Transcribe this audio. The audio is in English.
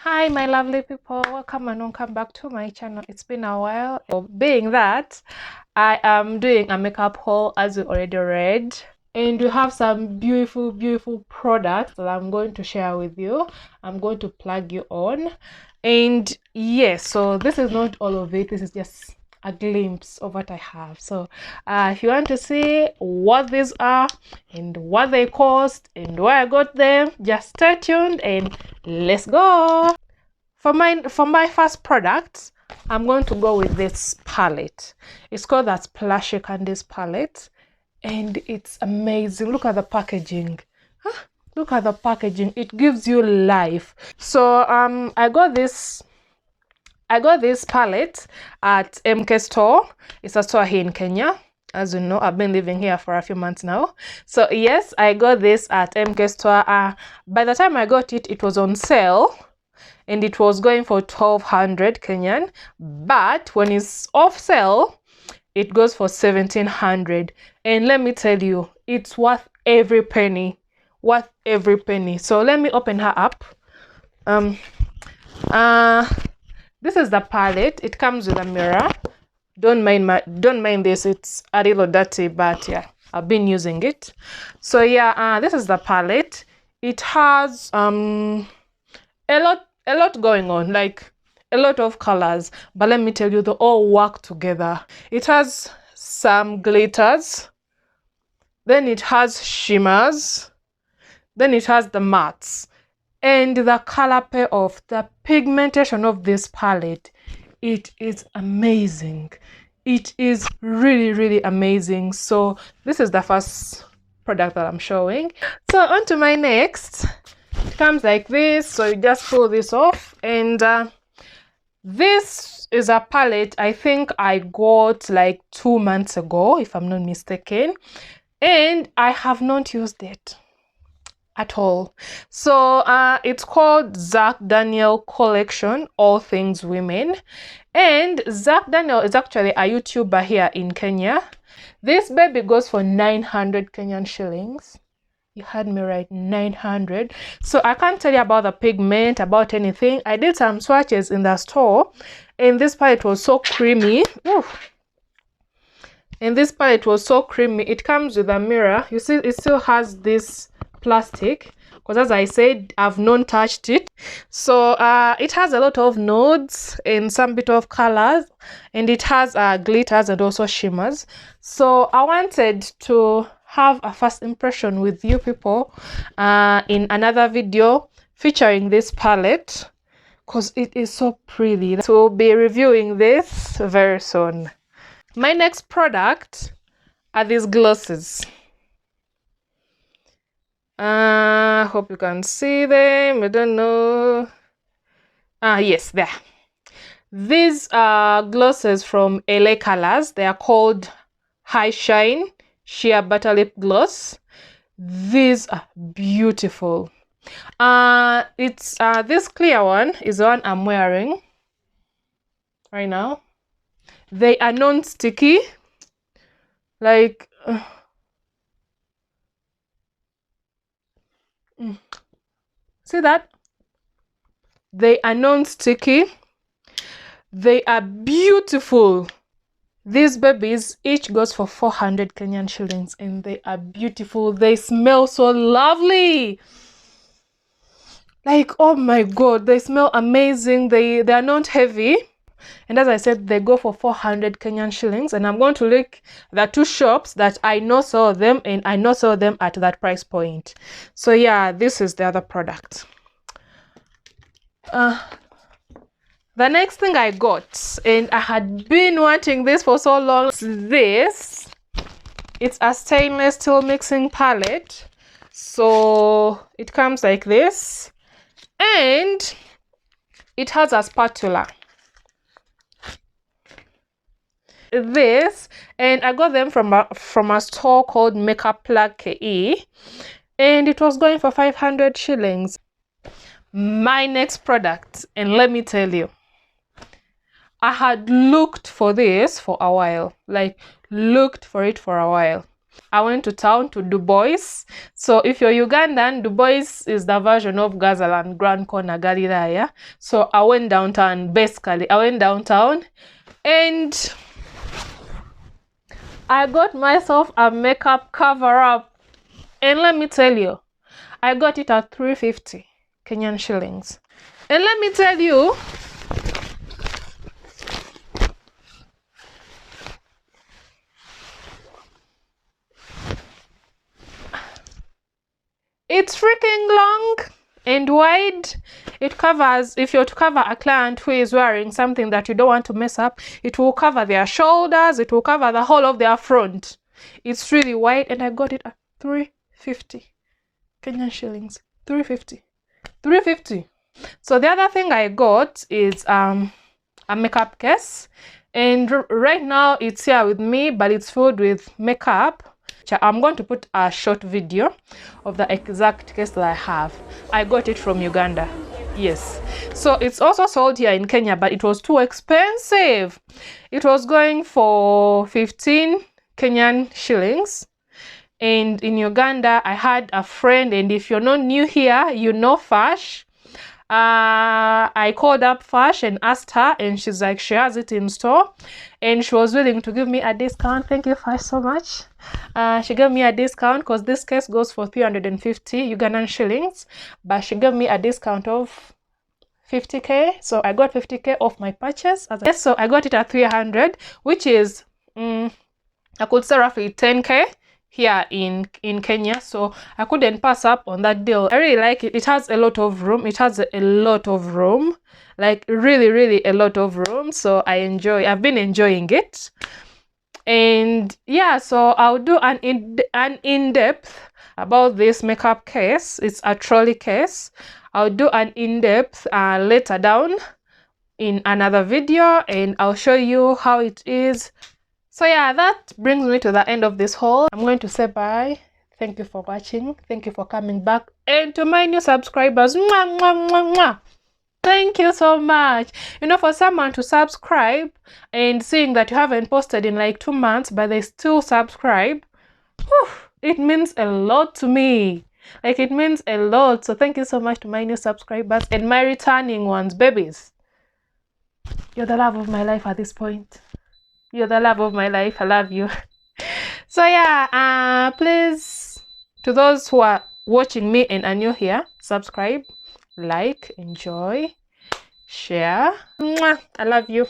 Hi my lovely people, welcome and welcome back to my channel. It's been a while. Being that I am doing a makeup haul, as you already read, and we have some beautiful products that I'm going to share with you. I'm going to plug you on, and yes, so this is not all of it. This is just a glimpse of what I have. So if you want to see what these are and what they cost and where I got them, just stay tuned and let's go. For my first product, I'm going to go with this palette. It's called that Splashy Candies palette, and it's amazing. Look at the packaging. Look at the packaging. It gives you life. So I got this palette at MK store. It's a store here in Kenya. As you know, I've been living here for a few months now. So yes, I got this at MK store. By the time I got it, it was on sale and it was going for 1200 Kenyan, but when it's off sale it goes for 1700, and let me tell you, it's worth every penny. So let me open her up. This is the palette. It comes with a mirror. Don't mind this, it's a little dirty, but yeah, I've been using it. So yeah, this is the palette. It has a lot going on, like a lot of colors, but let me tell you, they all work together. It has some glitters, then it has shimmers, then it has the mattes, and the color payoff, the pigmentation of this palette, it is amazing. It is really amazing. So this is the first product that I'm showing. So on to my next. It comes like this, so you just pull this off, and this is a palette I think I got like 2 months ago, if I'm not mistaken, and I have not used it at all. So it's called Zach Daniel Collection, All Things Women, and Zach Daniel is actually a YouTuber here in Kenya. This baby goes for 900 Kenyan shillings. You heard me right, 900. So I can't tell you about the pigment, about anything. I did some swatches in the store, and this palette was so creamy. Oof. And this palette was so creamy. It comes with a mirror. You see, it still has this plastic, because as I said, I've not touched it. So it has a lot of nudes and some bit of colors, and it has glitters and also shimmers. So I wanted to have a first impression with you people in another video featuring this palette, because it is so pretty. So we'll be reviewing this very soon. My next product are these glosses. Hope you can see them. I don't know. Yes, there. These are glosses from LA Colors. They are called High Shine Sheer Butter Lip Gloss. These are beautiful. It's this clear one is the one I'm wearing right now. They are non-sticky, like see that? They are non-sticky. They are beautiful. These babies each goes for 400 Kenyan shillings, and they are beautiful. They smell so lovely. Like, oh my god, they smell amazing. They are not heavy, and as I said, they go for 400 Kenyan shillings. And I'm going to link the two shops that I know sell them, and I know sell them at that price point. So yeah, this is the other product. The next thing I got, and I had been wanting this for so long, is this. It's a stainless steel mixing palette. So it comes like this, and it has a spatula. This, and I got them from a store called Makeup Plug KE, and it was going for 500 shillings. My next product, and let me tell you, I had looked for this for a while, like looked for it for a while. I went to town to Dubois. So if you're Ugandan, Dubois is the version of Gazaland, Grand Corner, Galilaya. So I went downtown, basically. I went downtown and I got myself a makeup cover-up. And let me tell you, I got it at 350 Kenyan shillings. And let me tell you, it's freaking long and wide. It covers, if you're to cover a client who is wearing something that you don't want to mess up, it will cover their shoulders, it will cover the whole of their front. It's really wide, and I got it at 350 Kenyan shillings. 350. So the other thing I got is a makeup case, and right now it's here with me, but it's filled with makeup. I'm going to put a short video of the exact case that I have. I got it from Uganda. Yes. So it's also sold here in Kenya, but it was too expensive. It was going for 15 Kenyan shillings. And in Uganda, I had a friend, and if you're not new here, you know Fash. I called up Fash and asked her, and she's like, she has it in store, and she was willing to give me a discount. Thank you, Fash, so much. She gave me a discount because this case goes for 350 Ugandan shillings, but she gave me a discount of 50k, so I got 50k off my purchase. Yes, so I got it at 300, which is I could say roughly 10k here in Kenya, so I couldn't pass up on that deal. I really like it. It has a lot of room. It has a lot of room, like really a lot of room. So I've been enjoying it. And yeah, so I'll do an in-depth about this makeup case. It's a trolley case. I'll do an in-depth later down in another video, and I'll show you how it is. So yeah, that brings me to the end of this haul. I'm going to say bye. Thank you for watching. Thank you for coming back. And to my new subscribers, mwah, mwah, mwah, mwah. Thank you so much. You know, for someone to subscribe and seeing that you haven't posted in like 2 months, but they still subscribe, whew, it means a lot to me. Like, it means a lot. So thank you so much to my new subscribers and my returning ones, babies. You're the love of my life at this point. You're the love of my life. I love you. So yeah, please, to those who are watching me and are new here, subscribe, like, enjoy, share. Mwah! I love you.